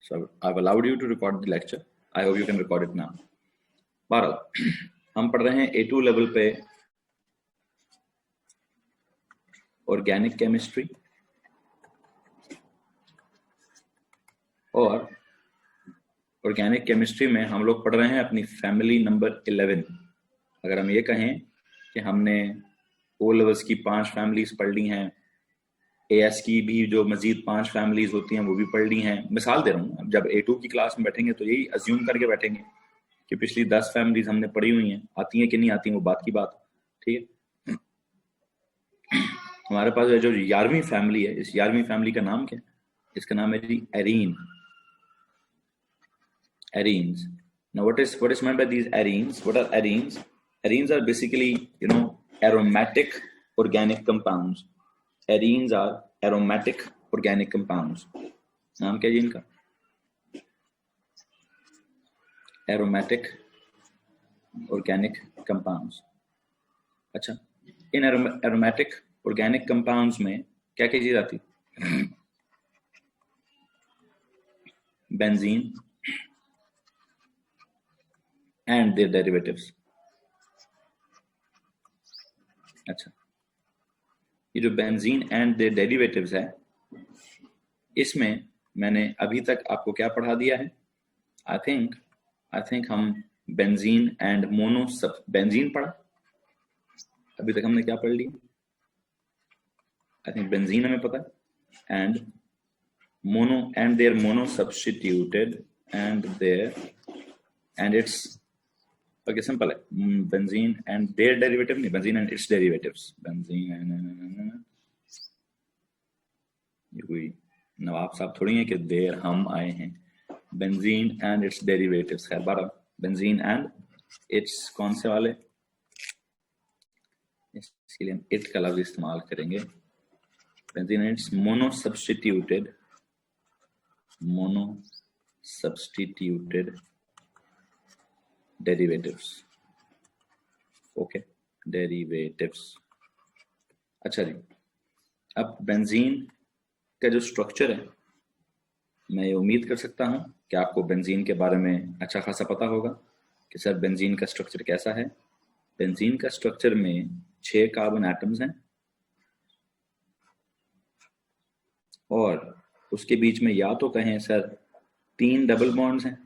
So I've allowed you to record the lecture. I hope you can record it now. 12 हम पढ़ रहे हैं A2 level पे organic chemistry और organic chemistry में हम लोग पढ़ रहे हैं अपनी फैमिली नंबर 11। अगर हम ये कहें कि हमने ओ लेवल्स की 5 फैमिलीज पढ़ ली हैं, एएस की भी जो मजीद 5 फैमिलीज होती हैं वो भी पढ़ ली हैं। मिसाल दे रहा हूँ, जब A2 की क्लास में बैठेंगे तो यही अज्यूम करके बैठेंगे कि पिछली 10 फैमिलीज हमने पढ़ी हुई हैं, आती हैं कि नहीं आती हैं वो बात की बात, ठीक है। हमारे पास जो 11वीं फैमिली है, इस 11वीं फैमिली का नाम क्या है? इसका नाम है जी arene, arenes. Now what is meant by these arenes? What are arenes? Arenes are basically, aromatic organic compounds. Arenes are aromatic organic compounds. नाम क्या है इनका? Aromatic organic compounds. अच्छा, इन aromatic organic compounds में क्या क्या चीज आती? Benzene and their derivatives. अच्छा, ये जो बेंजीन एंड देयर डेरिवेटिव्स है, इसमें मैंने अभी तक आपको क्या पढ़ा दिया है? आई थिंक हम बेंजीन एंड मोनो सब बेंजीन पढ़ा। अभी तक हमने क्या पढ़ लिया? आई थिंक बेंजीन हमें पता है, and mono and their mono substituted and it's okay, simple है। बेंजीन एंड देयर डेरिवेटिव नहीं, benzene and its derivatives. Benzene and ये कोई नवाब साहब थोड़ी है कि देर हम आए हैं। बेंजीन एंड इट्स डेरिवेटिव्स है 12। बेंजीन एंड इट्स कौन से वाले? इसके लिए हम इट का लफ्ज इस्तेमाल करेंगे। Benzene and it's mono substituted derivatives. Okay, derivatives. अच्छा जी, अब बेंजीन का जो स्ट्रक्चर है, मैं ये उम्मीद कर सकता हूं कि आपको बेंजीन के बारे में अच्छा खासा पता होगा कि सर बेंजीन का स्ट्रक्चर कैसा है। बेंजीन का स्ट्रक्चर में 6 कार्बन एटम्स हैं और उसके बीच में या तो कहें सर 3 डबल बॉन्ड्स हैं,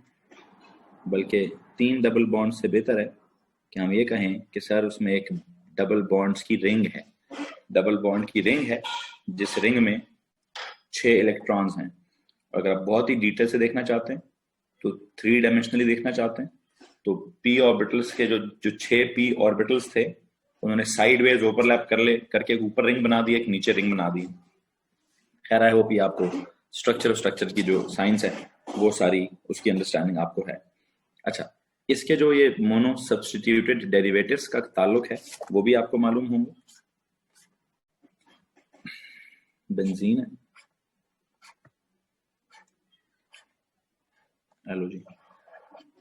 बल्कि 3 डबल बॉन्ड से बेहतर है कि हम ये कहें कि सर उसमें एक डबल बॉन्ड्स की रिंग है। डबल बॉन्ड की रिंग है जिस रिंग में 6 इलेक्ट्रॉन्स हैं। अगर आप बहुत ही डिटेल से देखना चाहते हैं, तो 3 डायमेंशनली देखना चाहते हैं, तो p ऑर्बिटल्स के जो 6 p ऑर्बिटल्स थे, उन्होंने साइडवेज ओवरलैप करके ऊपर रिंग बना दी, एक नीचे रिंग बना दी। खैर आई होप ये आपको स्ट्रक्चर की जो साइंस है वो सारी उसकी अंडरस्टैंडिंग आपको है। अच्छा, इसके जो ये मोनो सब्स्टिट्यूटेड डेरिवेटिव्स का ताल्लुक है वो भी आपको मालूम होंगे। बेंजीन है, halogen,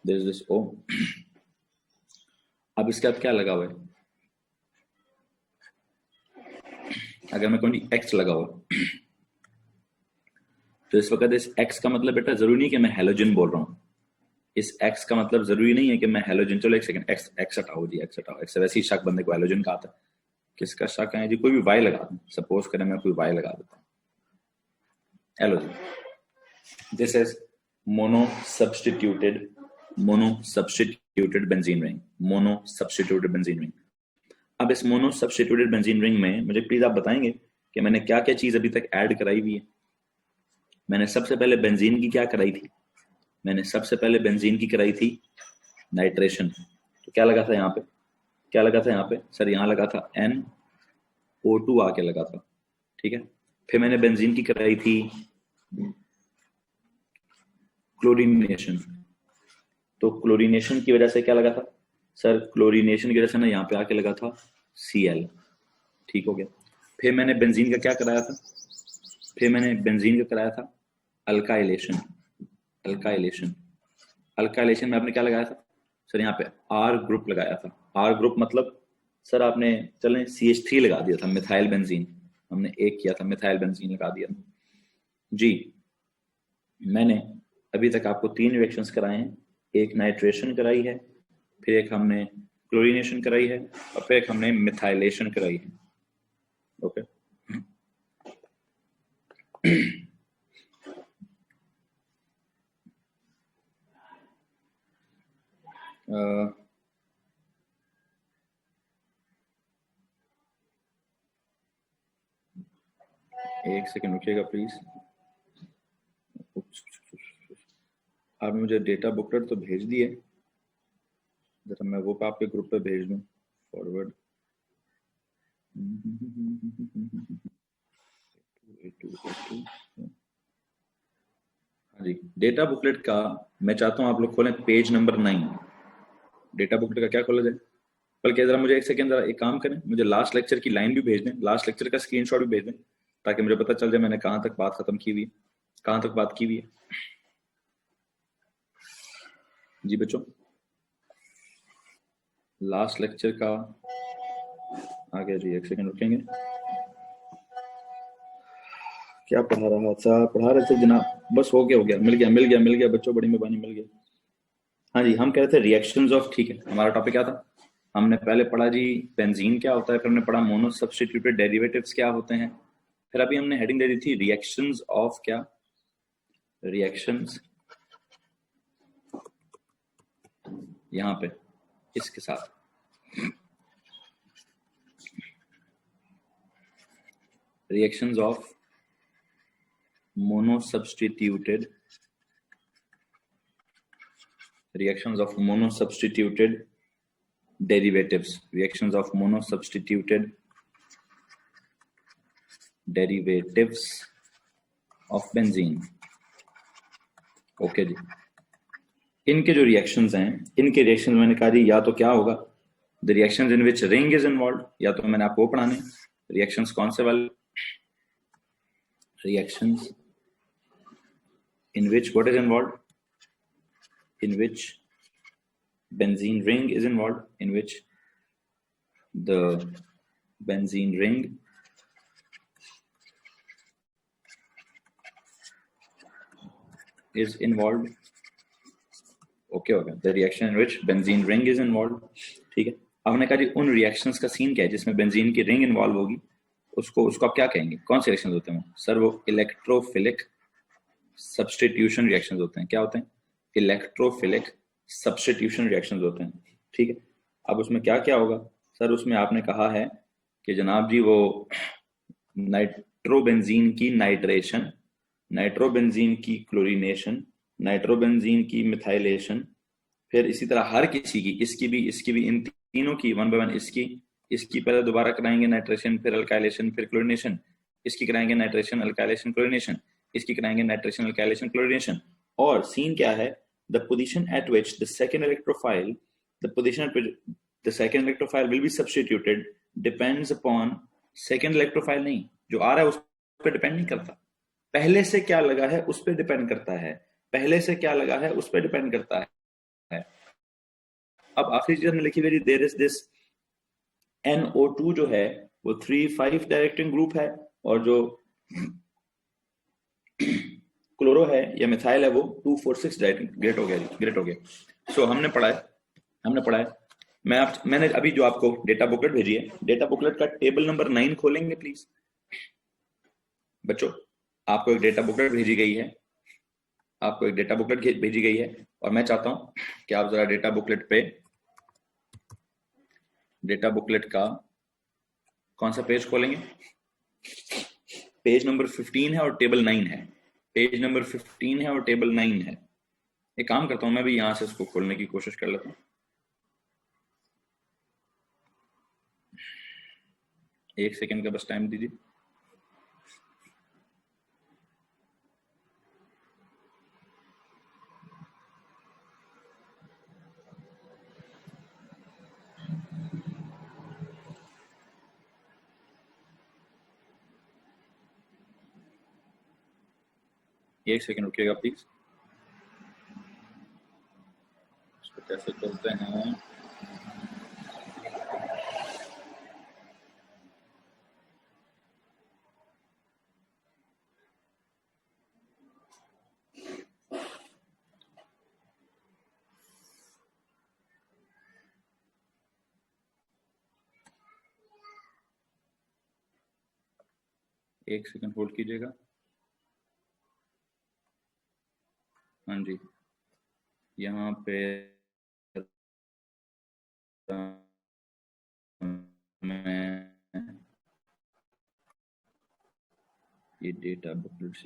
there is this O। अब इसके बाद क्या लगा हुआ है? अगर मैं कहूँ X लगा हुआ, तो इस वक्त इस X का मतलब बेटा जरूरी नहीं कि मैं हेलोजन बोल रहा हूँ। इस X का मतलब जरूरी नहीं है कि मैं हेलोजन, चलो एक सेकंड, X हटाओ जी, X हटाओ। X वैसे ही शक बंदे को हेलोजन का आता है। किसका शक है जी? कोई भी Y लगा दूं, सपोज करें मैं कोई Y लगा देता हूँ। Halogen, this is mono substituted benzene ring. Mono substituted benzene ring. अब इस मोनो सब्स्टिट्यूटेड बेंजीन रिंग में मुझे प्लीज आप बताएंगे कि मैंने क्या क्या चीज अभी तक ऐड कराई हुई है। मैंने सबसे पहले बेंजीन की क्या कराई थी? मैंने सबसे पहले बेंजीन की कराई थी नाइट्रेशन। तो क्या लगा था यहाँ पे? क्या लगा था यहाँ पे? सर यहाँ लगा था NO2 आके लगा था, ठीक है। फिर मैंने बेंजीन की कराई थी क्लोरीनेशन। तो क्लोरीनेशन की वजह से क्या लगा था? सर क्लोरीनेशन की वजह से ना यहाँ पे आके लगा था Cl, ठीक हो गया। फिर मैंने बेंजीन का क्या कराया था? फिर मैंने बेंजीन का कराया था अल्काइलेशन में आपने क्या लगाया था? सर यहाँ पे R ग्रुप लगाया था। R ग्रुप मतलब सर आपने चलें CH3 लगा दिया था, मिथाइल बेंजीन हमने एक किया था, मिथाइल बेंजीन लगा दिया जी। मैंने अभी तक आपको 3 रिएक्शंस कराए हैं, एक नाइट्रेशन कराई है, फिर एक हमने क्लोरीनेशन कराई है, और फिर एक हमने मिथाइलेशन कराई है। ओके एक सेकंड रुकिएगा प्लीज। आपने मुझे डेटा बुकलेट तो भेज दिए, जरा मैं वो आपके ग्रुप पे भेज दूं फॉरवर्ड। हाँ जी, डेटा बुकलेट का मैं चाहता हूँ आप लोग खोलें पेज नंबर 9। डेटा बुकलेट का क्या खोला जाए? बल्कि जरा मुझे एक सेकंड, जरा एक काम करें, मुझे लास्ट लेक्चर की लाइन भी भेज दें, लास्ट लेक्चर का स्क्रीनशॉट भी भेज दें, ताकि मुझे पता चल जाए मैंने कहाँ तक बात खत्म की हुई है, कहाँ तक बात की हुई है। जी बच्चों, लास्ट लेक्चर का आ गया जी, एक सेकंड रुकेंगे। क्या पढ़ा रहा था? पढ़ा रहे थे जनाब, बस हो गया, मिल गया बच्चों, बड़ी मेहरबानी, मिल गया। हाँ जी, हम कह रहे थे रिएक्शंस ऑफ, ठीक है, हमारा टॉपिक क्या था? हमने पहले पढ़ा जी बेंजीन क्या होता है, फिर हमने पढ़ा मोनो सब्स्टिट्यूटेड डेरिवेटिव्स क्या होते हैं, फिर अभी हमने हेडिंग दे दी थी रिएक्शंस ऑफ क्या, रिएक्शंस यहां पे इसके साथ, reactions of mono substituted, reactions of monosubstituted derivatives, reactions of monosubstituted derivatives of benzene। Okay जी, इनके जो रिएक्शंस हैं, इनके रिएक्शन मैंने कहा जी या तो क्या होगा, the reactions in which ring is involve, या तो मैंने आपको पढ़ाने रिएक्शंस कौन से वाले, reactions in which what is involve, in which benzene ring is involved, in which the benzene ring is involved। Okay okay, the reaction in which benzene ring is involve. ठीक है, अब हमने कहा जी उन रिएक्शंस का सीन क्या है जिसमें बेंजीन की रिंग इन्वॉल्व होगी, उसको आप क्या कहेंगे, कौन से रिएक्शंस होते हैं सर? वो इलेक्ट्रोफिलिक सब्स्टिट्यूशन रिएक्शंस होते हैं। क्या होते हैं? इलेक्ट्रोफिलिक सब्स्टिट्यूशन रिएक्शंस होते हैं। ठीक है, अब उसमें क्या क्या होगा सर? उसमें आपने कहा है कि जनाब जी वो नाइट्रोबेंजीन की नाइट्रेशन, नाइट्रोबेंजीन की क्लोरीनेशन, नाइट्रोबेंजीन की मिथाइलेशन, फिर इसी तरह हर किसी की, इसकी भी, इन तीनों की वन बाय वन, इसकी पहले दोबारा कराएंगे नाइट्रेशन, फिर अल्काइलेशन, फिर क्लोरीनेशन, इसकी कराएंगे नाइट्रेशन अल्काइलेशन क्लोरीनेशन, इसकी कराएंगे नाइट्रेशन अल्काइलेशन क्लोरीनेशन। और सीन क्या है? The position eight which the second electrophile, the position eight which the second electrophile will be substituted depends upon, second electrophile नहीं, जो आ रहा है उस पर डिपेंड नहीं करता, पहले से क्या लगा है उस पर डिपेंड करता है, पहले से क्या लगा है उस पर डिपेंड करता है। अब आखिरी चीज हमने लिखी हुई, देयर इज दिस NO2 जो है वो 3,5 डायरेक्टिंग ग्रुप है, और जो क्लोरो है या मिथाइल है वो 2,4,6 डायरेक्टिंग। ग्रेट हो गया। सो हमने पढ़ा है। मैंने अभी जो आपको डेटा बुकलेट भेजी है, डेटा बुकलेट का टेबल नंबर 9 खोलेंगे प्लीज बच्चों। आपको एक डेटा बुकलेट भेजी गई है, आपको एक डेटा बुकलेट भेजी गई है, और मैं चाहता हूं कि आप जरा डेटा बुकलेट पे, डेटा बुकलेट का कौन सा पेज खोलेंगे? पेज नंबर 15 है और टेबल 9 है। पेज नंबर 15 है और टेबल 9 है। एक काम करता हूं, मैं भी यहां से इसको खोलने की कोशिश कर लेता हूं। एक सेकंड का बस टाइम दीजिए। एक सेकंड रुकिएगा प्लीज। इसको कैसे खोलते हैं? एक सेकंड होल्ड कीजिएगा। हाँ जी, यहाँ पे मैं ये डेटा बुकलेट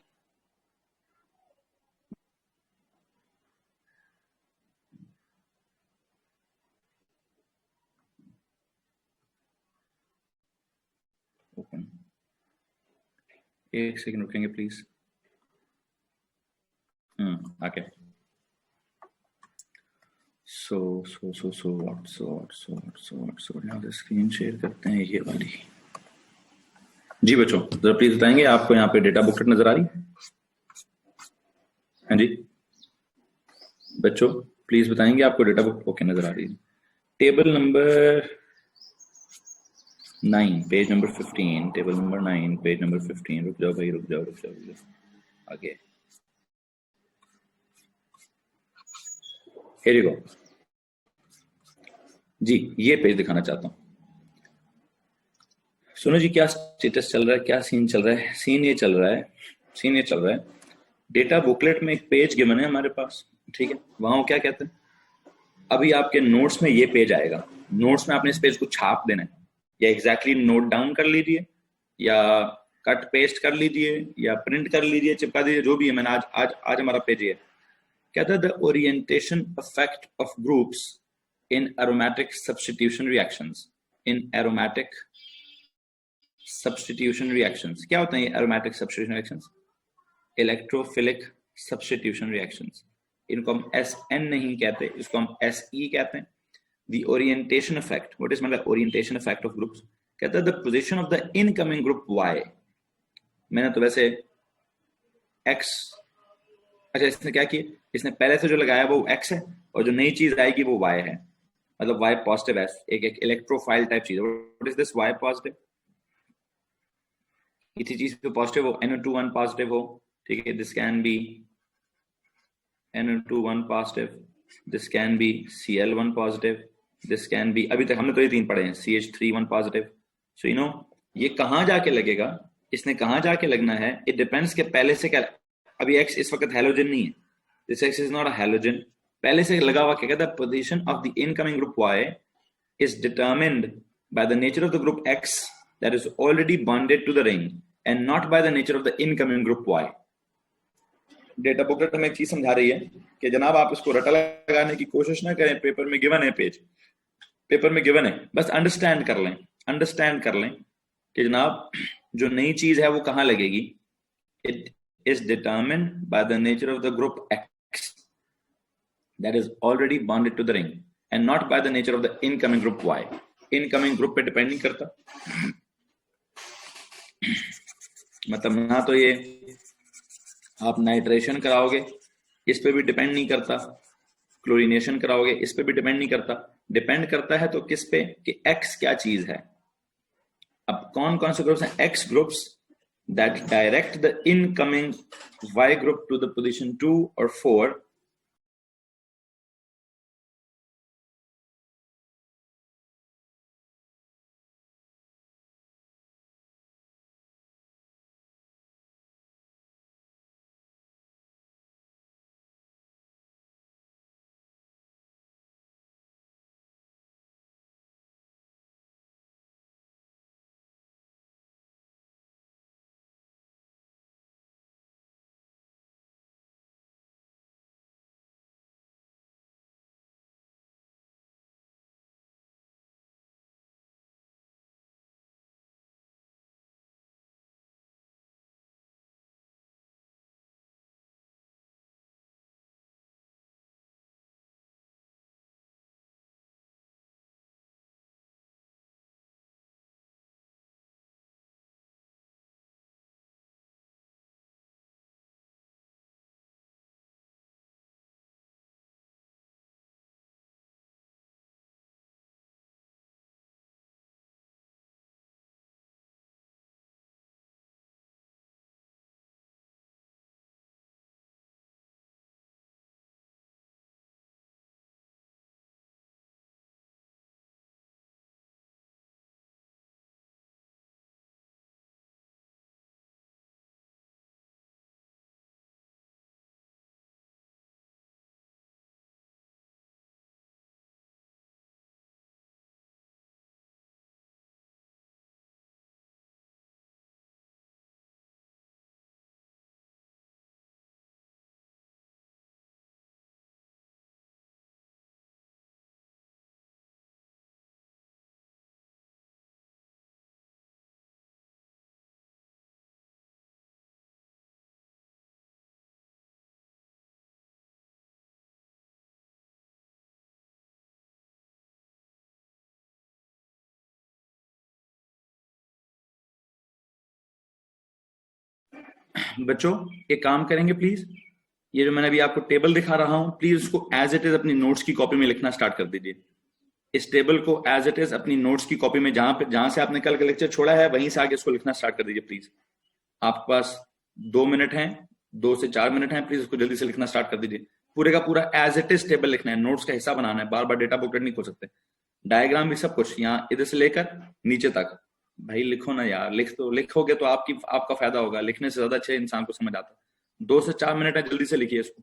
ओपन, एक सेकंड रुकेंगे प्लीज। ओके, सो यहाँ से स्क्रीन शेयर करते हैं ये वाली। जी बच्चों, जरा प्लीज बताएंगे आपको यहाँ पे डेटा बुकलेट नजर आ रही है? हाँ जी बच्चों, प्लीज बताएंगे आपको डेटा बुक ओके नजर आ रही है? Table number 9 page number 15, table number 9 page number 15। रुक जाओ भाई, रुक जाओ आगे। Here you go। जी ये पेज दिखाना चाहता हूँ। सुनो जी, क्या स्टेटस चल रहा है, क्या सीन चल रहा है? सीन ये चल रहा है, डेटा बुकलेट में एक पेज गिवन है हमारे पास, ठीक है? वहां वो क्या कहते हैं, अभी आपके नोट्स में ये पेज आएगा, नोट्स में आपने इस पेज को छाप देना है, या एग्जैक्टली नोट डाउन कर लीजिए, या कट पेस्ट कर लीजिए, या प्रिंट कर लीजिए, चिपका दीजिए, जो भी है। मैंने आज हमारा पेज ये कहता है, the orientation effect of groups in aromatic substitution reactions. In aromatic substitution reactions क्या होता है ये aromatic substitution reactions? Electrophilic substitution reactions. इनको हम SN नहीं कहते, इसको हम SE कहते हैं। The orientation effect, what is मतलब ओरिएंटेशन इफेक्ट ऑफ ग्रुप्स? कहता है the position of the incoming group Y। मैंने तो वैसे X, अच्छा इसने क्या किया, इसने पहले से जो लगाया वो X है, और जो नई चीज आएगी वो Y है, मतलब Y पॉजिटिव है, एक इलेक्ट्रोफाइल टाइप चीज। What is this Y positive? किसी चीज पे पॉजिटिव हो, NO2 1 पॉजिटिव हो, ठीक है, this can be NO2 1 positive, this can be Cl1 positive, this can be, अभी तक हमने तो ये तीन पढ़े हैं, CH3 1 positive। So you know ये कहाँ जाके लगेगा, इसने कहाँ जाके लगना है, it depends के पहले से क्या। अभी X इस वक्त हैलोजन नहीं है, this X is not a halogen, पहले से लगा हुआ क्या कहता है, position of the incoming group Y is determined by the nature of the group X that is already bonded to the ring and not by the nature of the incoming group Y। Data booklet में एक चीज समझा रही है कि जनाब आप इसको रटा लगाने की कोशिश ना करें, पेपर में गिवन है, पेपर में गिवन है, बस अंडरस्टैंड कर लें कि जनाब जो नई चीज है वो कहां लगेगी। It is determined by the nature of the group X that is already bonded to the ring and not by the nature of the incoming group Y। Incoming group पे डिपेंड नहीं करता, मतलब ना तो ये आप नाइट्रेशन कराओगे इस पे भी डिपेंड नहीं करता, क्लोरीनेशन कराओगे इस पे भी डिपेंड नहीं करता, डिपेंड करता है तो किस पे कि X क्या चीज है। अब कौन कौन से ग्रुप्स हैं? X groups that direct the incoming Y group to the position 2 or 4 बच्चों एक काम करेंगे प्लीज, ये जो मैंने अभी आपको टेबल दिखा रहा हूं, प्लीज उसको एज इट इज अपनी नोट्स की कॉपी में लिखना स्टार्ट कर दीजिए। इस टेबल को एज इट इज अपनी नोट्स की कॉपी में जहां से आपने कल का लेक्चर छोड़ा है वहीं से आगे इसको लिखना स्टार्ट कर दीजिए प्लीज। आपके पास 2 मिनट हैं, 2 से 4 मिनट हैं, प्लीज उसको जल्दी से लिखना स्टार्ट कर दीजिए। पूरे का पूरा एज इट इज टेबल लिखना है, नोट्स का हिस्सा बनाना है, बार बार डेटा बुकलेट नहीं खोल सकते। डायग्राम भी सब कुछ यहाँ इधर से लेकर नीचे तक। भाई लिखो ना यार, लिखोगे तो आपका फायदा होगा, लिखने से ज्यादा अच्छे इंसान को समझ आता है। 2 से 4 मिनट है, जल्दी से लिखिए इसको।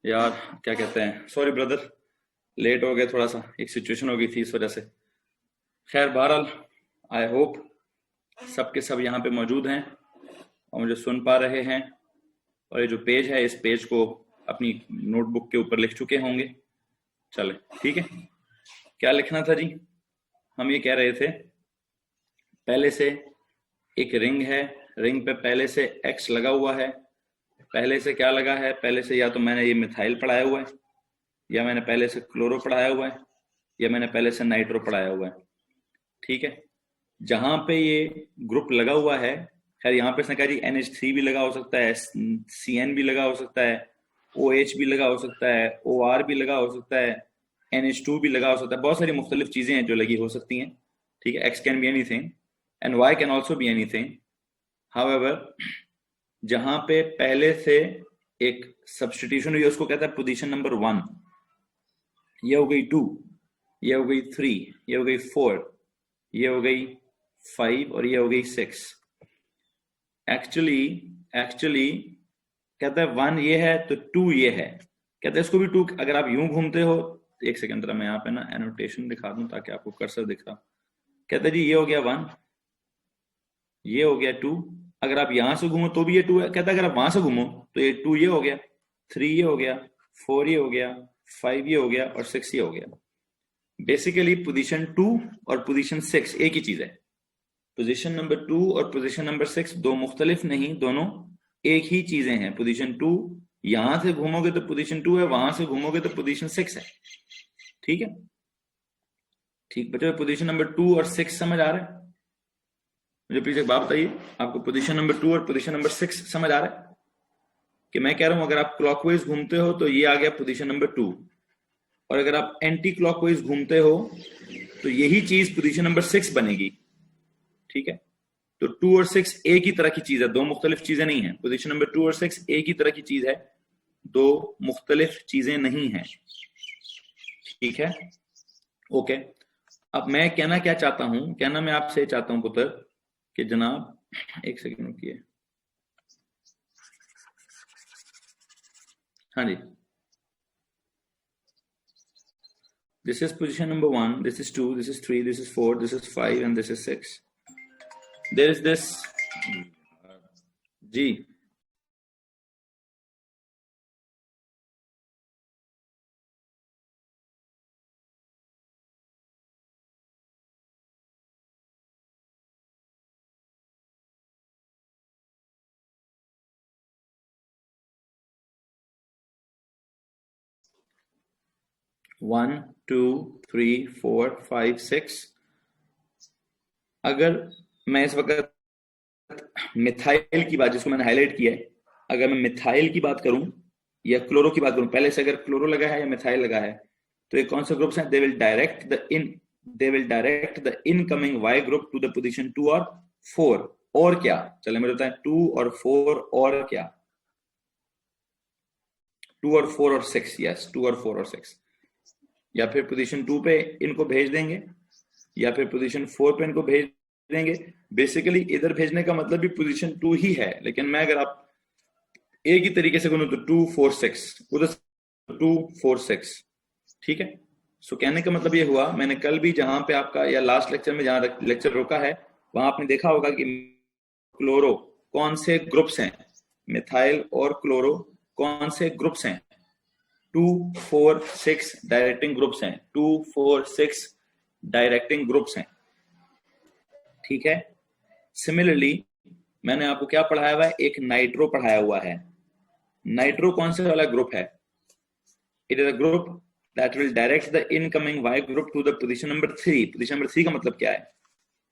यार क्या कहते हैं, सॉरी ब्रदर, लेट हो गए, थोड़ा सा एक सिचुएशन हो गई थी इस वजह से। खैर बहरहाल, आई होप सब के सब यहाँ पे मौजूद हैं और मुझे सुन पा रहे हैं, और ये जो पेज है इस पेज को अपनी नोटबुक के ऊपर लिख चुके होंगे। चले ठीक है, क्या लिखना था जी? हम ये कह रहे थे, पहले से एक रिंग है, रिंग पे पहले से एक्स लगा हुआ है। पहले से क्या लगा है? पहले से या तो मैंने ये मिथाइल पढ़ाया हुआ है, या मैंने पहले से क्लोरो पढ़ाया हुआ है, या मैंने पहले से नाइट्रो पढ़ाया हुआ है। ठीक है, जहां पे ये ग्रुप लगा हुआ है, खैर यहाँ पे इसने कहा जी NH3 भी लगा हो सकता है, CN भी लगा हो सकता है, OH भी लगा हो सकता है, OR भी लगा हो सकता है, NH2 भी लगा हो सकता है, बहुत सारी मुख्तलिफ चीजें हैं जो लगी हो सकती हैं। ठीक है, X can be anything and Y can also be anything. However, जहां पे पहले से एक सब्स्टिट्यूशन हुई है उसको कहता है पोजीशन नंबर 1। ये हो गई 2, ये हो गई 3, ये हो गई 4, ये हो गई 5 और ये हो गई 6। एक्चुअली कहता है 1 ये है तो 2 ये है। कहता है इसको भी 2, अगर आप यूं घूमते हो, एक सेकंड जरा मैं यहाँ पे ना एनोटेशन दिखा दूं ताकि आपको कर्सर दिख रहा। कहता है जी ये हो गया 1, ये हो गया 2, अगर आप यहां से घूमो तो भी ये 2 है। कहता है अगर आप वहां से घूमो तो ये 2 ये हो गया, 3 ये हो गया, 4 ये हो गया, 5 ये हो गया और 6 ये हो गया। बेसिकली पोजीशन 2 और पोजीशन 6 एक ही चीज है। पोजीशन नंबर 2 और पोजीशन नंबर 6 दो मुख्तलिफ नहीं, दोनों एक ही चीजें हैं। पोजीशन 2 यहां से घूमोगे तो पोजीशन 2 है, वहां से घूमोगे तो पोजीशन 6 है। ठीक है, ठीक बच्चों, पोजीशन नंबर 2 और 6 समझ आ रहा है? मुझे प्लीज एक बात बताइए, आपको पोजीशन नंबर 2 और पोजीशन नंबर 6 समझ आ रहा है? कि मैं कह रहा हूं अगर आप क्लॉकवाइज घूमते हो तो ये आ गया पोजीशन नंबर 2, और अगर आप एंटी क्लॉकवाइज घूमते हो तो यही चीज पोजीशन नंबर 6 बनेगी। ठीक है, तो 2 और 6 एक ही तरह की चीज है, दो मुख्तलिफ चीजें नहीं है। पोजीशन नंबर 2 और 6 एक ही तरह की चीज है, दो मुख्तलिफ चीजें नहीं है। ठीक है, ओके। अब मैं कहना क्या चाहता हूं, कहना मैं आपसे चाहता हूं पुत्र कि जनाब एक सेकंड रुकिए। हाँ जी, this is position number 1, this is 2, this is 3, this is 4, this is 5 and this is 6. There is this G, one two three four five six. अगर मैं इस वक्त मिथाइल की बात, जिसको मैंने हाईलाइट किया है, अगर मैं मिथाइल की बात करूं या क्लोरो की बात करूं, पहले से अगर क्लोरो लगा है या मिथाइल लगा है, तो ये कौन से ग्रुप्स हैं? They will direct the incoming Y group to the position 2 और 4। और क्या, चले मुझे बताएं, 2 और 4 और क्या? 2 और 4 और 6, यस 2 और 4 और 6। या फिर पोजीशन 2 पे इनको भेज देंगे या फिर पोजीशन 4 पे इनको भेज देंगे। बेसिकली इधर भेजने का मतलब भी पोजीशन 2 ही है, लेकिन मैं अगर आप एक ही तरीके से बोलूं तो 2 4 6, उधर 2 4 6। ठीक है, सो कहने का मतलब ये हुआ, मैंने कल भी जहां पे आपका या लास्ट लेक्चर में जहां लेक्चर रोका है वहां आपने देखा होगा कि क्लोरो कौन से ग्रुप्स हैं, मिथाइल और क्लोरो कौन से ग्रुप्स हैं? 2 4 6 डायरेक्टिंग ग्रुप्स हैं, 2 4 6 डायरेक्टिंग ग्रुप्स हैं। ठीक है, सिमिलरली मैंने आपको क्या पढ़ाया हुआ है? एक नाइट्रो पढ़ाया हुआ है। नाइट्रो कौन से वाला ग्रुप है? It is a group that will direct the incoming Y group to the position number 3। Position number 3 का मतलब क्या है?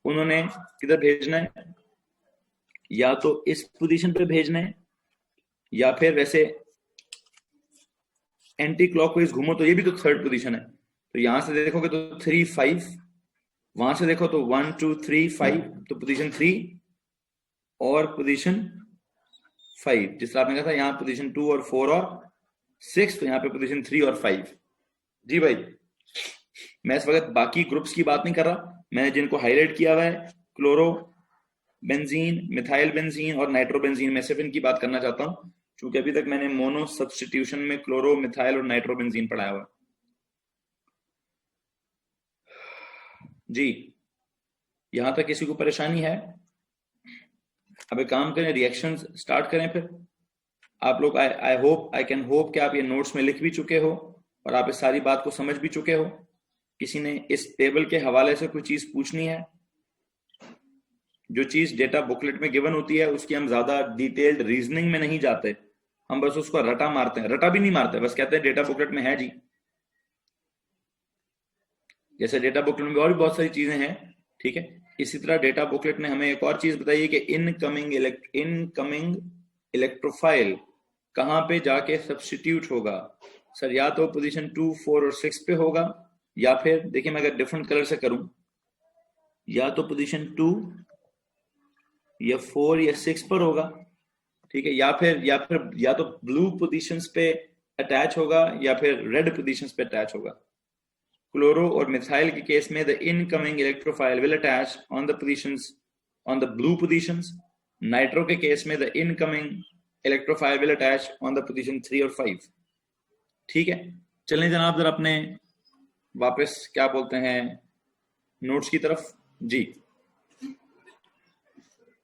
उन्होंने किधर भेजना है? या तो इस पोजीशन पे भेजना है, या फिर वैसे एंटी क्लॉकवाइज घूमो तो ये भी तो थर्ड पोजीशन है, तो यहां से देखोगे तो 3 5, वहां से देखो तो 1 2 3 5, तो पोजीशन 3 और पोजीशन 5। जिस तरह आपने कहा था यहाँ पोजीशन 2 और 4 और 6, तो यहाँ पे पोजीशन 3 और 5। जी भाई, मैं इस वक्त बाकी ग्रुप्स की बात नहीं कर रहा, मैंने जिनको हाईलाइट किया हुआ है क्लोरो बेंजीन, मिथाइल बेंजीन और नाइट्रो बेंजीन, मैं सिर्फ इनकी बात करना चाहता हूं क्योंकि अभी तक मैंने मोनो सब्स्टिट्यूशन में क्लोरो, मिथाइल और नाइट्रोबेंजीन पढ़ाया हुआ जी। यहां तक किसी को परेशानी है? अब एक काम करें, रिएक्शंस स्टार्ट करें फिर। आप लोग आई कैन होप कि आप ये नोट्स में लिख भी चुके हो और आप इस सारी बात को समझ भी चुके हो। किसी ने इस टेबल के हवाले से कोई चीज पूछनी है? जो चीज डेटा बुकलेट में गिवन होती है उसकी हम ज्यादा डिटेल्ड रीजनिंग में नहीं जाते, हम बस उसको रटा मारते हैं, रटा भी नहीं मारते, बस कहते हैं डेटा बुकलेट में है जी। जैसे डेटा बुकलेट में और भी बहुत सारी चीजें हैं, ठीक है। इसी तरह डेटा बुकलेट ने हमें एक और चीज बताई कि इनकमिंग इलेक्ट्रोफाइल कहां पे जाके सब्स्टिट्यूट होगा। सर या तो पोजीशन 2, 4 और 6 पे होगा, या फिर देखिए मैं अगर डिफरेंट कलर से करूं, या तो पोजीशन 2 या 4 या 6 पर होगा, ठीक है, या तो ब्लू पोजीशंस पे अटैच होगा या फिर रेड पोजीशंस पे अटैच होगा। क्लोरो और मिथाइल के केस में the incoming electrophile will attach on the positions on the blue positions. Nitro के केस में the incoming electrophile will attach on the position 3 और 5। ठीक है, चलें जनाब जरा अपने वापस क्या बोलते हैं नोट्स की तरफ जी।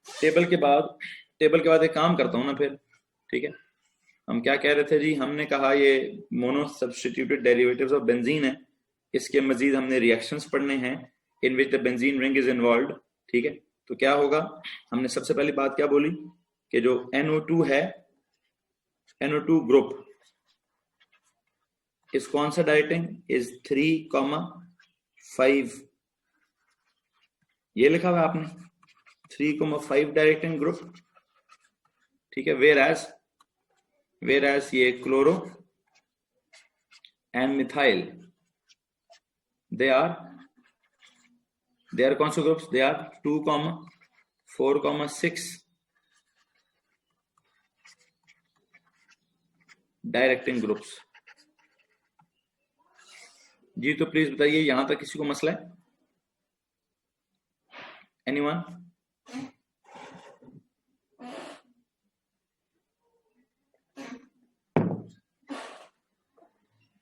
टेबल के बाद एक काम करता हूं ना फिर, ठीक है। हम क्या कह रहे थे जी, हमने कहा ये mono substituted derivatives of benzene है, इसके मजीद हमने रिएक्शंस पढ़ने हैं in which the benzene ring is involved, ठीक है। तो क्या होगा, हमने सबसे पहली बात क्या बोली कि जो NO2 है, NO2 ग्रुप इस कौन सा डायरेक्टिंग इज 3,5, ये लिखा हुआ आपने 3,5 डायरेक्टिंग ग्रुप, ठीक है। वेर एज ये chloro and methyl they are कौन से groups, they are 2, 4, 6 directing groups जी। तो प्लीज बताइए यहां तक किसी को मसला है? एनीवन?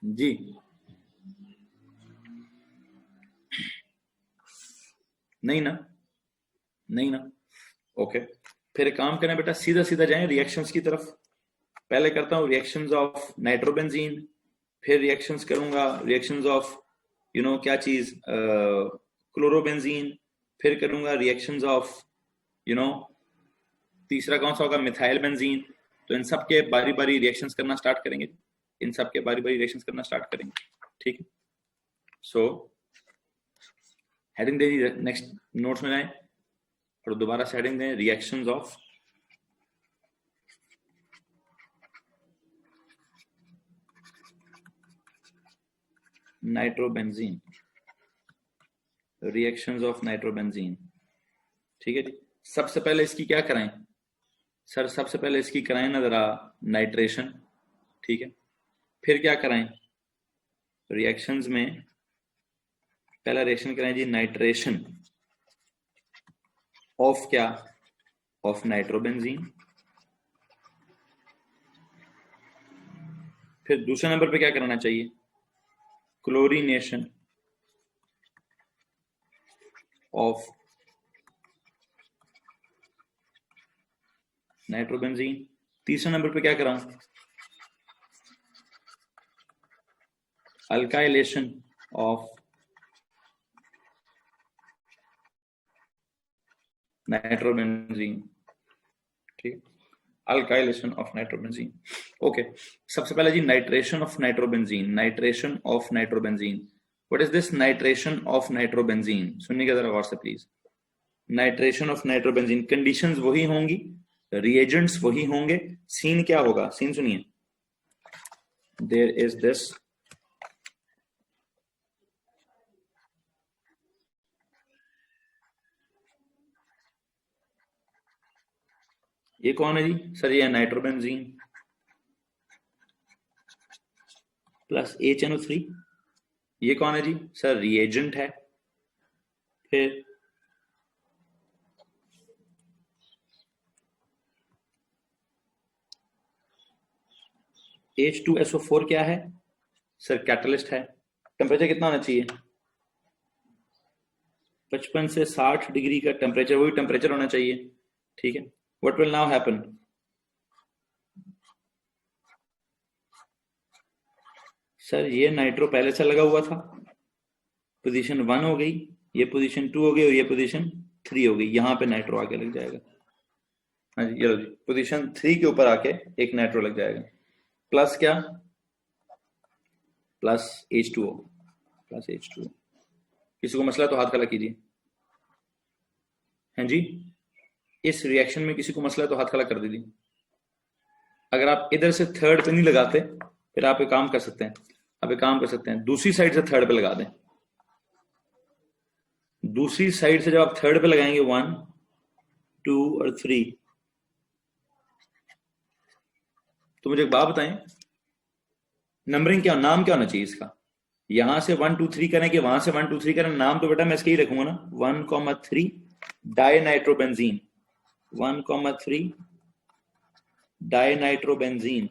जी नहीं ना ओके, फिर एक काम करें बेटा, सीधा सीधा जाएं रिएक्शंस की तरफ। पहले करता हूं रिएक्शंस ऑफ नाइट्रोबेंजीन, फिर रिएक्शंस करूंगा रिएक्शंस ऑफ क्या चीज क्लोरोबेंजीन, फिर करूंगा रिएक्शंस ऑफ तीसरा कौन सा होगा, मिथाइल बेंजीन। तो इन सब के बारी बारी रिएक्शंस करना स्टार्ट करेंगे, इन सब के बारी बारी रिएक्शंस करना स्टार्ट करेंगे, ठीक है। सो हेडिंग दे दी, नेक्स्ट नोट्स में जाएं और दोबारा से हेडिंग दें reactions of nitrobenzene, reactions of nitrobenzene, ठीक है जी। सबसे पहले इसकी क्या कराएं सर, सबसे पहले इसकी कराएं ना जरा नाइट्रेशन, ठीक है। फिर क्या कराएं रिएक्शंस में, पहला रिएक्शन कराएं जी नाइट्रेशन ऑफ क्या, ऑफ नाइट्रोबेंजीन। फिर दूसरे नंबर पे क्या कराना चाहिए, क्लोरीनेशन ऑफ नाइट्रोबेंजीन। तीसरे नंबर पे क्या कराऊं, अल्काइलेशन ऑफ नाइट्रोबेंजीन, ठीक, अल्काइलेशन ऑफ नाइट्रोबेंजीन। ओके, सबसे पहले जी nitration of nitrobenzene, nitration of nitrobenzene. What is this nitration of nitrobenzene, सुनिएगा जरा गौर से please. Nitration of nitrobenzene, conditions वही होंगी, रिएजेंट्स वही होंगे, सीन क्या होगा, सीन सुनिए, देयर इज दिस ये कौन है जी सर, ये नाइट्रोबेंजीन प्लस HNO3, ये कौन है जी सर, रिएजेंट है। फिर H2SO4 क्या है सर? कैटलिस्ट है। टेम्परेचर कितना होना चाहिए? 55 से 60 डिग्री का टेम्परेचर, वही टेम्परेचर होना चाहिए, ठीक है। What will now happen? Sir ये नाइट्रो पहले से लगा हुआ था, पोजीशन 1 हो गई, ये पोजीशन 2 हो गई और ये पोजीशन 3 हो गई, यहां पे नाइट्रो आके लग जाएगा। हाँ जी, ये लो जी, पोजीशन 3 के ऊपर आके एक नाइट्रो लग जाएगा। प्लस क्या? Plus H2O, plus H2O। किसी को मसला तो हाथ खड़ा कीजिए। हाँ जी, इस रिएक्शन में किसी को मसला तो हाथ खड़ा कर दीजिए। अगर आप इधर से थर्ड पे नहीं लगाते फिर आप एक काम कर सकते हैं, आप एक काम कर सकते हैं, दूसरी साइड से थर्ड पे लगा दें। दूसरी साइड से जब आप थर्ड पे लगाएंगे 1, 2 और 3, तो मुझे एक बात बताएं, नंबरिंग क्या, नाम क्या होना चाहिए इसका? यहां से 1 2 3 करें कि वहां से 1 2 3 करें? नाम तो बेटा मैं इसके ही रखूंगा ना, 1,3 डाइनाइट्रोबेंजीन, 1,3 डाइनाइट्रोबेंजीन,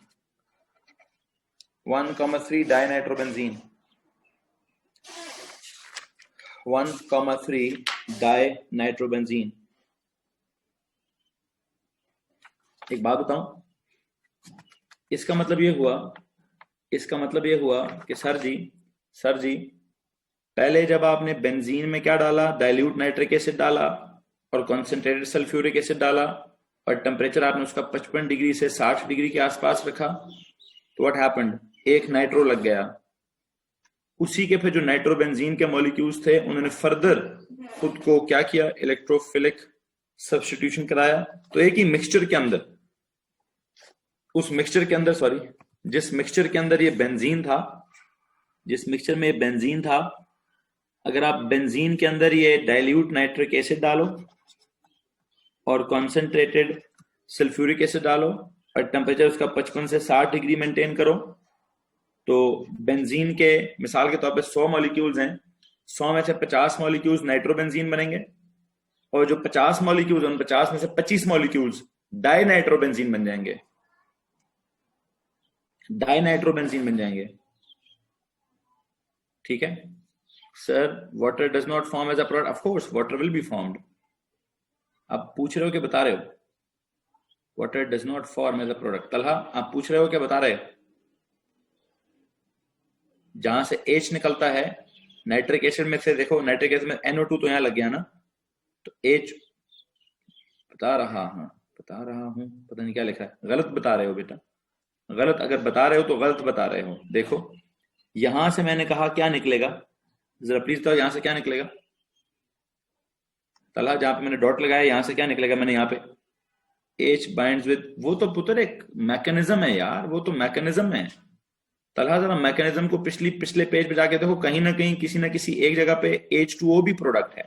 1,3 डाइनाइट्रोबेंजीन, 1,3 डाइनाइट्रोबेंजीन। एक बात बताऊं, इसका मतलब ये हुआ कि सर जी पहले जब आपने बेंजीन में क्या डाला, डाइल्यूट नाइट्रिक एसिड डाला और कॉन्सेंट्रेटेड सल्फ्यूरिक एसिड डाला और टेम्परेचर आपने उसका 55 डिग्री से 60 डिग्री के आसपास रखा, तो व्हाट हैपेंड? एक नाइट्रो लग गया। उसी के फिर जो नाइट्रोबेंजीन के मॉलिक्यूल्स थे उन्होंने फर्दर खुद को क्या किया, इलेक्ट्रोफिलिक सब्स्टिट्यूशन कराया। तो एक ही मिक्सचर के अंदर, उस मिक्सचर के अंदर, सॉरी, जिस मिक्सचर के अंदर ये बेंजीन था, जिस मिक्सचर में ये बेंजीन था, अगर आप बेंजीन के अंदर ये डाइल्यूट नाइट्रिक एसिड डालो और कॉन्सेंट्रेटेड सल्फ्यूरिक एसिड डालो और टेम्परेचर उसका 55 से 60 डिग्री मेंटेन करो, तो बेंजीन के मिसाल के तौर पे 100 मॉलिक्यूल्स हैं, 100 में से 50 मॉलिक्यूल्स नाइट्रोबेंजीन बनेंगे और जो 50 मॉलिक्यूल्स, उन 50 में से 25 मॉलिक्यूल्स डाइनाइट्रोबेंजीन बन जाएंगे, डाइनाइट्रोबेंजीन बन जाएंगे, ठीक है। Sir water does not form as a product, of course water will be formed. आप पूछ रहे हो कि बता रहे हो? Water does not form as a product. Talha आप पूछ रहे हो क्या बता रहे हो? जहां से H निकलता है नाइट्रिक एसिड में से, देखो नाइट्रिक एसिड में NO2 तो यहां लग गया ना, तो H बता रहा हूं, पता नहीं क्या लिखा है, गलत बता रहे हो बेटा, गलत अगर बता रहे हो तो गलत बता रहे हो। देखो यहां से मैंने कहा क्या निकलेगा, जरा प्लीज बताओ यहां से क्या निकलेगा? तलहा जहां पे मैंने डॉट लगाया यहां से क्या निकलेगा? मैंने यहाँ पे H बाइंड्स विद, वो तो पुत्र एक मैकेनिज्म है यार, वो तो मैकेनिज्म है। तलहा जरा मैकेनिज्म को पिछले पेज पे जाके देखो, कहीं ना कहीं किसी ना किसी एक जगह पे H2O भी प्रोडक्ट है।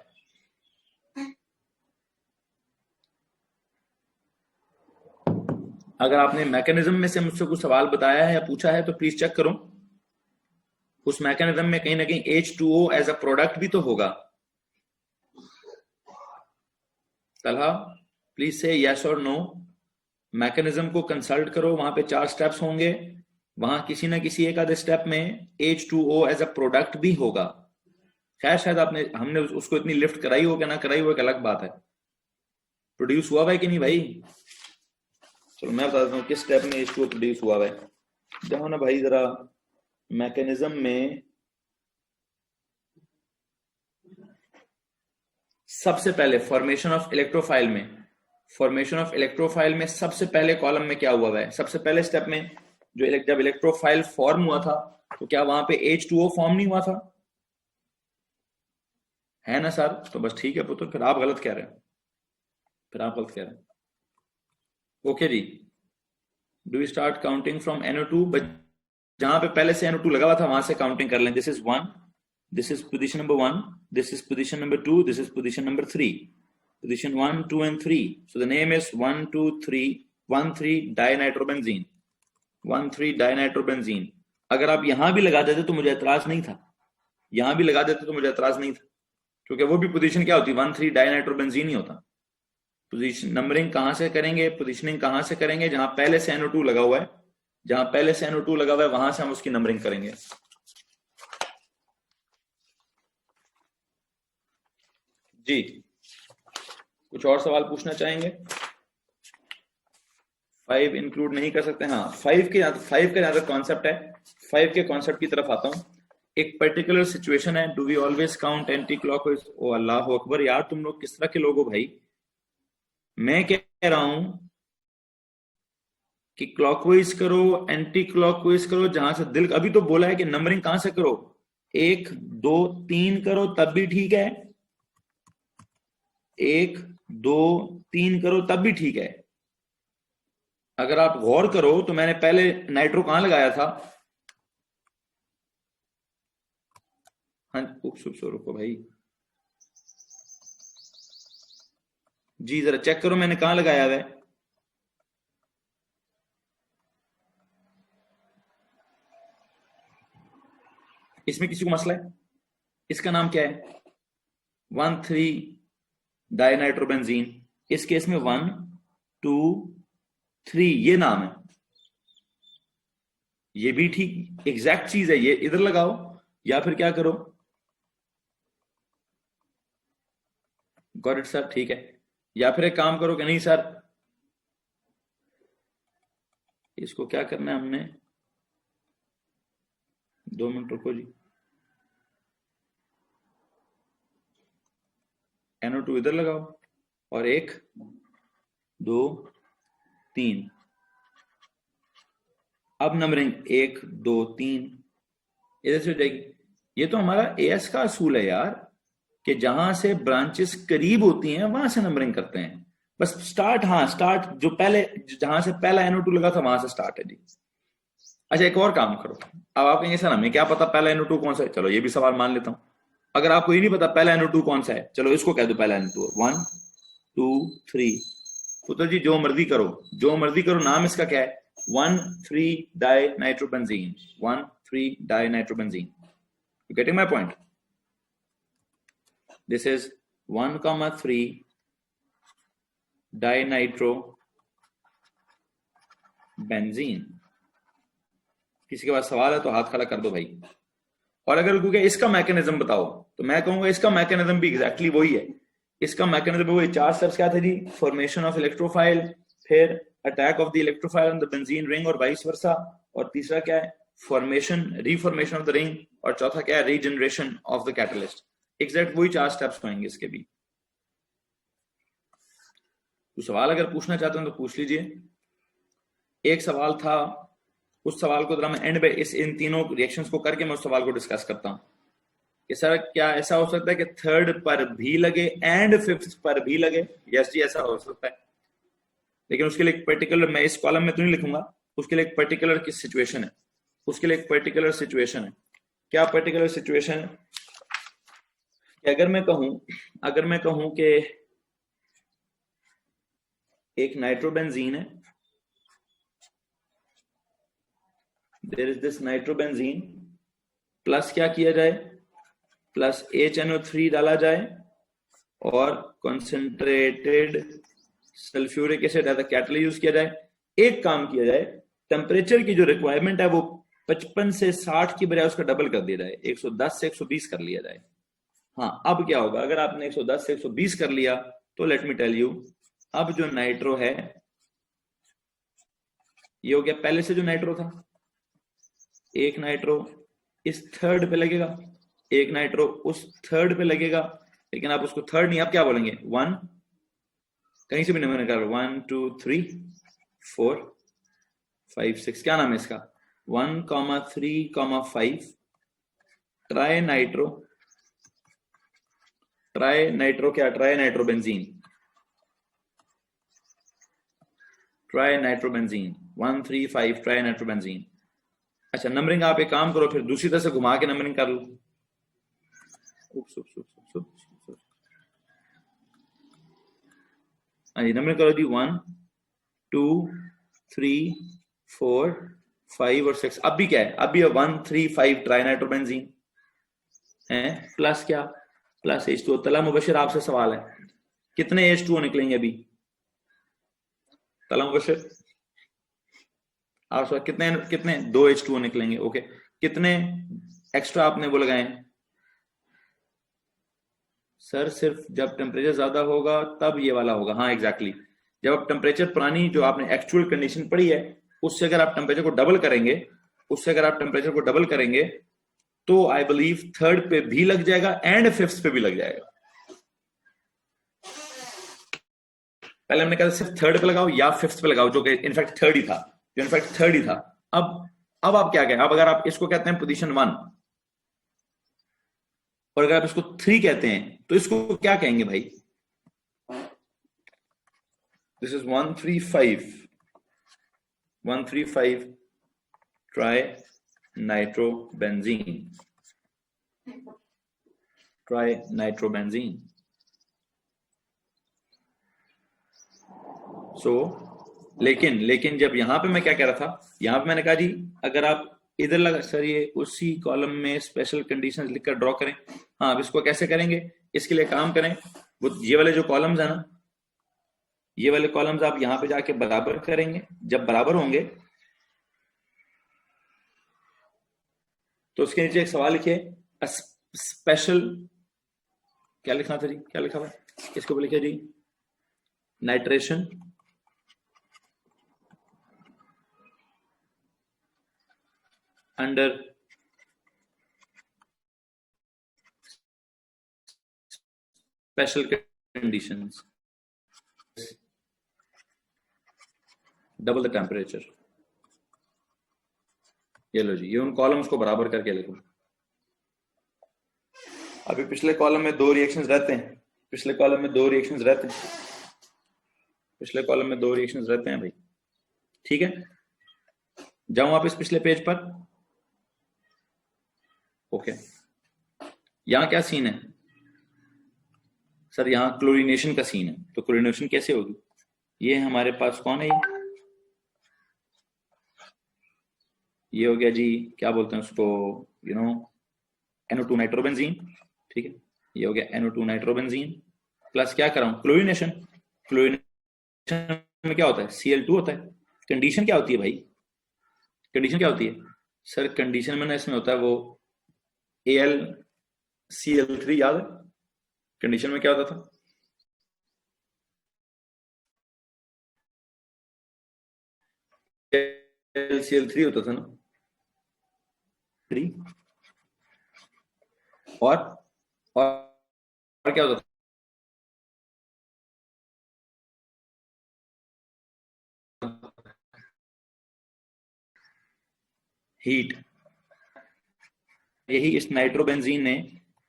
अगर आपने मैकेनिज्म में से मुझसे कुछ सवाल बताया है या पूछा है तो प्लीज चेक करो, उस मैकेनिज्म में कहीं ना कहीं H2O एज अ प्रोडक्ट भी तो होगा। तलहा प्लीज से यस और नो, मैकेनिज्म को कंसल्ट करो, वहां पे 4 स्टेप्स होंगे, वहां किसी ना किसी एक आधे स्टेप में H2O एज अ प्रोडक्ट भी होगा। खैर शायद हमने उसको इतनी लिफ्ट कराई हो कि ना कराई हो एक अलग बात है, प्रोड्यूस हुआ है कि नहीं भाई? चलो मैं बता देता हूँ किस स्टेप में H2O प्रोड्यूस हुआ है। जाओ ना भाई जरा मैकेनिज्म में, सबसे पहले फॉर्मेशन ऑफ इलेक्ट्रोफाइल में सबसे पहले कॉलम में क्या हुआ है? सबसे पहले स्टेप में जब इलेक्ट्रोफाइल फॉर्म हुआ था तो क्या वहां पे H2O फॉर्म नहीं हुआ था? है ना सर? तो बस ठीक है पुत्र, फिर आप गलत कह रहे हैं, ओके जी। Do start counting from NO2, but जहां पे पहले से NO2 लगा हुआ था वहां से काउंटिंग कर लें। This is 1, this is position number 1, this is position number 2, this is position number 3, position 1 2 and 3, so the name is 1 2 3 1 3 dinitrobenzene, 1 3 dinitrobenzene. अगर आप यहां भी लगा देते तो मुझे एतराज नहीं था, क्योंकि वो भी पोजीशन क्या होती, 1 3 डाइनाइट्रोबेंजीन ही होता। पोजीशन नंबरिंग कहां से करेंगे, पोजीशनिंग कहां से करेंगे? जहां पहले से NO2 लगा हुआ है, जहां पहले से NO2 लगा हुआ है वहां से हम उसकी नंबरिंग करेंगे। जी, कुछ और सवाल पूछना चाहेंगे? 5 इंक्लूड नहीं कर सकते? हाँ, 5 का ज्यादा कॉन्सेप्ट है। 5 के कॉन्सेप्ट की तरफ आता हूं। एक पर्टिकुलर सिचुएशन है, do we always count anticlockwise? ओ अल्लाह अकबर, यार तुम लोग किस तरह के लोग हो भाई। मैं कह रहा हूं कि क्लॉकवाइज करो, एंटी क्लॉकवाइज करो, जहां से दिल। अभी तो बोला है कि नंबरिंग कहां से करो, 1 2 3 करो तब भी ठीक है, 1 2 3 करो तब भी ठीक है। अगर आप गौर करो तो मैंने पहले नाइट्रो कहां लगाया था? हाँ, रुको भाई जी, जरा चेक करो मैंने कहां लगाया है। इसमें किसी को मसला है? इसका नाम क्या है? 1,3 डाइनाइट्रोबेंजीन। इस केस में 1 2 3 ये नाम है। ये भी ठीक एग्जैक्ट चीज है, ये इधर लगाओ, या फिर क्या करो? गॉट इट सर, ठीक है। या फिर एक काम करो कि नहीं सर, इसको क्या करना है हमने, 2 मिनट रुको जी। NO2 इधर लगाओ और 1 2 3। अब नंबरिंग 1 2 3 इधर से हो जाएगी। ये तो हमारा AS का असूल है यार, कि जहां से ब्रांचेस करीब होती हैं वहां से नंबरिंग करते हैं। बस स्टार्ट, हाँ स्टार्ट जो पहले, जहां से पहला NO2 लगा था वहां से स्टार्ट है जी। अच्छा, एक और काम करो। अब आप कहेंगे सर हमें क्या पता पहला NO2 कौन सा है? चलो ये भी सवाल मान लेता हूं। अगर आपको ये नहीं पता पहला NO2 कौन सा है, चलो इसको कह दो पहला NO2 1 2 3। पुत्र जी जो मर्जी करो, जो मर्जी करो, नाम इसका क्या है? 1,3 dinitrobenzene. 1,3 dinitrobenzene. You getting my point? This is 1,3 dinitrobenzene. किसी के पास सवाल है तो हाथ खड़ा कर दो भाई। और अगर क्योंकि इसका मैकेनिज्म बताओ, तो मैं कहूंगा इसका मैकेनिज्म भी एग्जैक्टली वही है। इसका मैकेनिज्म वही, 4 स्टेप्स क्या थे जी? फॉर्मेशन ऑफ इलेक्ट्रोफाइल, फिर attack of the electrophile on the benzene ring और वाइस वर्सा, और तीसरा क्या है? फॉर्मेशन, रीफॉर्मेशन ऑफ द रिंग, और चौथा क्या है? Regeneration of the catalyst. Exact वही 4 स्टेप्स होंगे इसके भी। तो सवाल अगर पूछना चाहते हो तो पूछ लीजिए। एक सवाल था, उस सवाल को जरा मैं एंड पे इन तीनों रिएक्शंस को करके मैं उस सवाल को डिस्कस करता हूं कि सर क्या ऐसा हो सकता है कि 3rd पर भी लगे एंड 5th पर भी लगे? यस जी, ऐसा हो सकता है, लेकिन उसके लिए एक पर्टिकुलर, मैं इस कॉलम में तो नहीं लिखूंगा, उसके लिए एक पर्टिकुलर की सिचुएशन है। उसके लिए एक पर्टिकुलर सिचुएशन है। क्या पर्टिकुलर सिचुएशन है? कि अगर मैं कहूं कि एक नाइट्रोबेंजीन है, there is this nitrobenzene, plus क्या किया जाए? प्लस HNO3 डाला जाए और concentrated sulphuric acid as a catalyst use किया जाए। एक काम किया जाए, टेम्परेचर की जो रिक्वायरमेंट है वो 55 से 60 की बजाय उसका डबल कर दिया जाए, 110 से 120 कर लिया जाए। हाँ, अब क्या होगा अगर आपने 110 से 120 कर लिया? तो लेट मी टेल यू, अब जो नाइट्रो है ये हो गया पहले से जो नाइट्रो था। एक नाइट्रो इस 3rd पे लगेगा, एक नाइट्रो उस 3rd पे लगेगा, लेकिन आप उसको 3rd नहीं, आप क्या बोलेंगे? 1, कहीं से भी नंबर निकालो, 1 2 3 4 5 6, क्या नाम है इसका? 1, 3, 5 ट्राई नाइट्रो, क्या? Try nitrobenzene, 1 3 5 try nitrobenzene. अच्छा, नंबरिंग आप एक काम करो, फिर दूसरी तरह से घुमा के नंबरिंग कर लो। नंबरिंग करो जी, 1 2 3 4 5 और 6। अब भी क्या है? अब भी 1 3 5 ट्राई नाइट्रोबेंजीन है, प्लस क्या? Plus H2O। तला मुबशिर आपसे सवाल है, कितने H2O निकलेंगे अभी? तला मुबशिर आप कितने कितने 2 H2O निकलेंगे। ओके, कितने एक्स्ट्रा आपने वो लगाए? सर सिर्फ जब टेम्परेचर ज्यादा होगा तब ये वाला होगा। हाँ एग्जैक्टली जब आप टेम्परेचर पुरानी जो आपने एक्चुअल कंडीशन पड़ी है उससे अगर आप टेम्परेचर को डबल करेंगे, उससे अगर आप टेम्परेचर को डबल करेंगे तो आई बिलीव थर्ड पे भी लग जाएगा एंड फिफ्थ पे भी लग जाएगा। पहले हमने कहा सिर्फ थर्ड पे लगाओ या फिफ्थ पे लगाओ, जो कि इनफैक्ट थर्ड ही था, जो इनफैक्ट थर्ड ही था। अब आप क्या कहें? अब अगर आप इसको कहते हैं पोजीशन 1 और अगर आप इसको 3 कहते हैं तो इसको क्या कहेंगे भाई? This is 135 trinitrobenzene, trinitrobenzene. So लेकिन जब यहां पे मैं क्या कह रहा था, यहां पे मैंने कहा जी अगर आप इधर लगा सर ये उसी कॉलम में स्पेशल कंडीशंस लिखकर ड्रॉ करें। हाँ अब इसको कैसे करेंगे? इसके लिए काम करें, वो ये वाले जो कॉलम्स है ना, ये वाले कॉलम्स आप यहां पे जाके बराबर करेंगे। जब बराबर होंगे तो उसके नीचे एक सवाल लिखिए स्पेशल, क्या लिखना था जी, क्या लिखा हुआ? इसको भी लिखिए जी nitration under special conditions double the temperature. ये लो जी, ये उन कॉलम्स को बराबर करके लिखो। अभी पिछले कॉलम में 2 रिएक्शंस रहते हैं, पिछले कॉलम में 2 रिएक्शंस रहते हैं, पिछले कॉलम में 2 रिएक्शंस रहते हैं भाई। ठीक है, जाऊं आप इस पिछले पेज पर। ओके, यहां क्या सीन है सर? यहां क्लोरीनेशन का सीन है। तो क्लोरीनेशन कैसे होगी? ये हमारे पास कौन है? ये हो गया जी, क्या बोलते हैं उसको, यू नो NO2 नाइट्रोबेंजीन। ठीक है, ये हो गया NO2 नाइट्रोबेंजीन प्लस क्या कराऊं? क्लोरीनेशन। क्लोरीनेशन में क्या होता है? Cl2 होता है। कंडीशन क्या होती है भाई? कंडीशन क्या होती है सर? कंडीशन में ना इसमें होता है वो AlCl3, याद है कंडीशन में क्या होता था? AlCl3 होता था ना, 3। और क्या होता था? हीट। यही इस नाइट्रोबेंजीन ने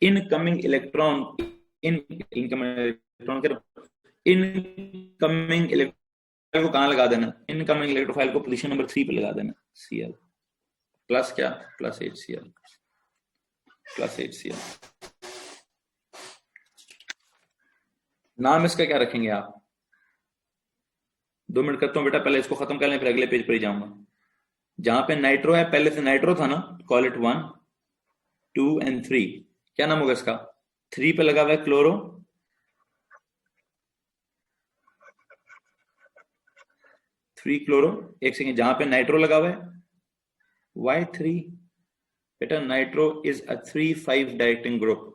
इनकमिंग इलेक्ट्रॉन इनकमिंग इलेक्ट्रॉन को कहां लगा देना? इनकमिंग इलेक्ट्रोफाइल को पोजीशन नंबर 3 पे लगा देना। Cl प्लस क्या? Plus HCl, plus HCl। नाम इसका क्या रखेंगे आप? 2 मिनट करता हूं बेटा, पहले इसको खत्म कर लें फिर अगले पेज पर ही जाऊंगा। जहां पे नाइट्रो है, पहले से नाइट्रो था ना, कॉल इट 1 2 एंड 3। क्या नाम होगा इसका? 3 पे लगा हुआ है क्लोरो, 3 क्लोरो। एक सेकेंड, जहां पे नाइट्रो लगा हुआ है, वाई 3? बेटा nitro is a 3,5 directing group,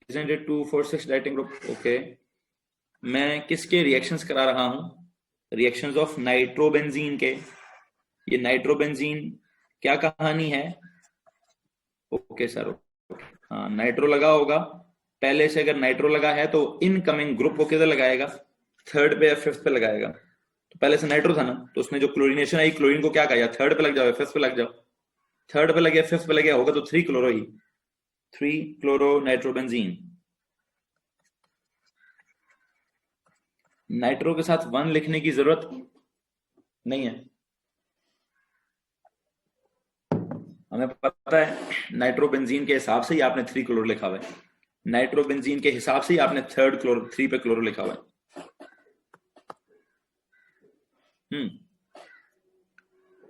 isn't it 2,4,6 directing group? Okay, मैं किसके रिएक्शंस करा रहा हूं? रिएक्शंस ऑफ नाइट्रोबेंजीन के। ये नाइट्रोबेंजीन क्या कहानी है? ओके सर, हाँ नाइट्रो लगा होगा पहले से। अगर नाइट्रो लगा है तो इनकमिंग ग्रुप वो किधर लगाएगा? थर्ड पे या फिफ्थ पे लगाएगा। तो पहले से नाइट्रो था ना, तो उसने जो क्लोरीनेशन आई, क्लोरीन को क्या कहा? थर्ड पे लग जाओ, फिफ्थ पे लग जाओ। थर्ड पे लगे, फिफ्थ पे लगे होगा तो 3 क्लोरो ही, 3 क्लोरो नाइट्रोबेंजीन। नाइट्रो के साथ 1 लिखने की जरूरत नहीं है, हमें पता है नाइट्रोबेंजीन के हिसाब से ही आपने 3 क्लोरो लिखा हुआ है, नाइट्रोबेंजीन के हिसाब से ही आपने थर्ड क्लोरो 3 पे क्लोरो लिखा हुआ है।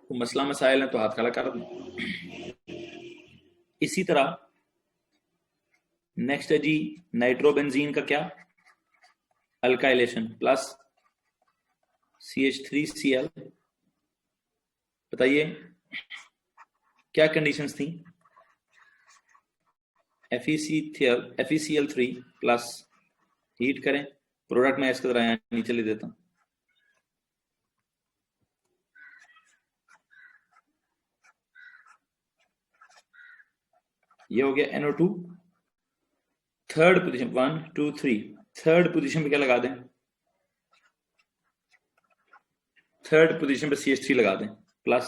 तो मसला मसाइल है तो हाथ खड़ा कर दो। इसी तरह नेक्स्ट है जी नाइट्रोबेंजीन का क्या? अल्काइलेशन प्लस CH3Cl बताइए क्या कंडीशंस थी? FeCl3 प्लस हीट करें, प्रोडक्ट में इसका जरा नीचे ले देता हूं। ये हो गया NO2, third position 1 2 3, third position पे क्या लगा दें? थर्ड पोजीशन पे CH3 लगा दें प्लस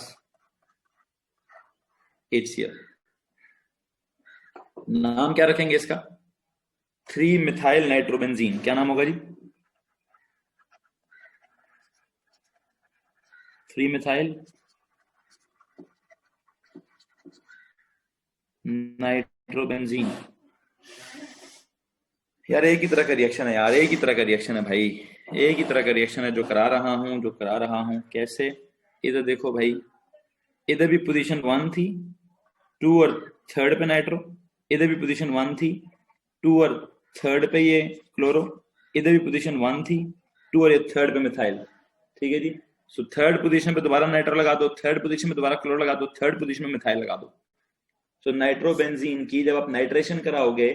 HCl। नाम क्या रखेंगे इसका? 3 मिथाइल नाइट्रोबेंजीन। क्या नाम होगा जी? 3 मिथाइल नाइट्रोबेंजीन। यार एक ही तरह का रिएक्शन है यार, एक ही तरह का रिएक्शन है भाई, एक ही तरह का रिएक्शन है जो करा रहा हूं। कैसे? इधर देखो भाई, इधर भी पोजीशन 1 थी, 2 और थर्ड पे नाइट्रो, इधर भी पोजीशन 1 थी, 2 और थर्ड पे ये क्लोरो, इधर भी पोजीशन 1 थी, 2 और ये थर्ड पे मिथाइल। ठीक है जी। सो थर्ड पोजीशन पे दोबारा नाइट्रो लगा दो, थर्ड पोजीशन पे दोबारा क्लोरो लगा दो, थर्ड पोजीशन में मिथाइल लगा दो। सो नाइट्रोबेंजीन की जब आप नाइट्रेशन कराओगे